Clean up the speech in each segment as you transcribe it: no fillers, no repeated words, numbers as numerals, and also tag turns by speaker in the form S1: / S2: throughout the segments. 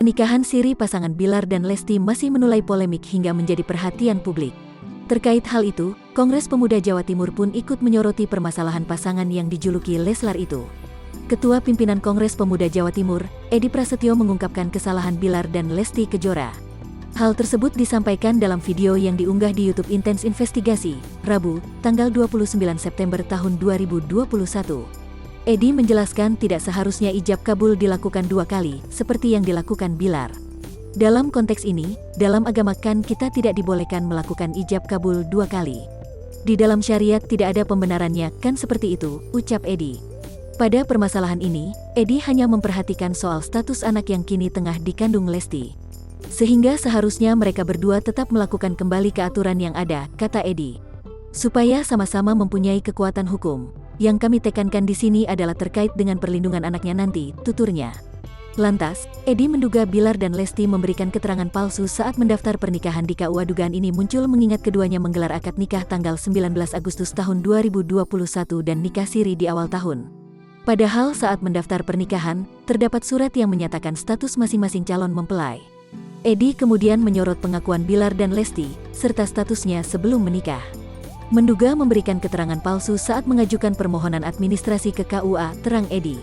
S1: Pernikahan siri pasangan Bilar dan Lesti masih menuai polemik hingga menjadi perhatian publik. Terkait hal itu, Kongres Pemuda Jawa Timur pun ikut menyoroti permasalahan pasangan yang dijuluki Leslar itu. Ketua Pimpinan Kongres Pemuda Jawa Timur, Edi Prasetyo mengungkapkan kesalahan Bilar dan Lesti Kejora. Hal tersebut disampaikan dalam video yang diunggah di YouTube Intens Investigasi, Rabu, tanggal 29 September tahun 2021. Edi menjelaskan tidak seharusnya ijab kabul dilakukan 2 kali, seperti yang dilakukan Bilar. Dalam konteks ini, dalam agama kan kita tidak dibolehkan melakukan ijab kabul 2 kali. Di dalam syariat tidak ada pembenarannya, kan seperti itu, ucap Edi. Pada permasalahan ini, Edi hanya memperhatikan soal status anak yang kini tengah dikandung Lesti. Sehingga seharusnya mereka berdua tetap melakukan kembali ke aturan yang ada, kata Edi. Supaya sama-sama mempunyai kekuatan hukum. Yang kami tekankan di sini adalah terkait dengan perlindungan anaknya nanti, tuturnya. Lantas, Edi menduga Bilar dan Lesti memberikan keterangan palsu saat mendaftar pernikahan di KUA. Dugaan ini muncul mengingat keduanya menggelar akad nikah tanggal 19 Agustus tahun 2021 dan nikah siri di awal tahun. Padahal saat mendaftar pernikahan, terdapat surat yang menyatakan status masing-masing calon mempelai. Edi kemudian menyorot pengakuan Bilar dan Lesti, serta statusnya sebelum menikah. Menduga memberikan keterangan palsu saat mengajukan permohonan administrasi ke KUA, terang Edi.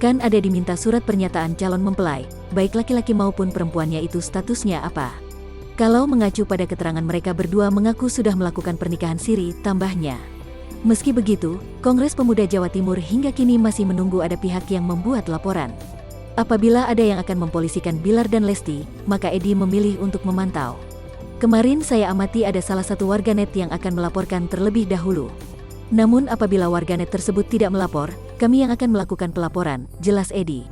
S1: Kan ada diminta surat pernyataan calon mempelai, baik laki-laki maupun perempuannya itu statusnya apa. Kalau mengacu pada keterangan mereka berdua mengaku sudah melakukan pernikahan siri, tambahnya. Meski begitu, Kongres Pemuda Jawa Timur hingga kini masih menunggu ada pihak yang membuat laporan. Apabila ada yang akan mempolisikan Bilar dan Lesti, maka Edi memilih untuk memantau. Kemarin saya amati ada salah satu warganet yang akan melaporkan terlebih dahulu. Namun apabila warganet tersebut tidak melapor, kami yang akan melakukan pelaporan, jelas Edi.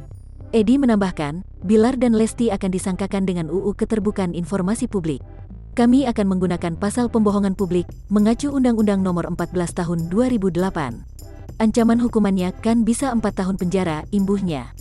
S1: Edi menambahkan, Bilar dan Lesti akan disangkakan dengan UU Keterbukaan Informasi Publik. Kami akan menggunakan pasal pembohongan publik, mengacu Undang-Undang Nomor 14 Tahun 2008. Ancaman hukumannya kan bisa 4 tahun penjara, imbuhnya.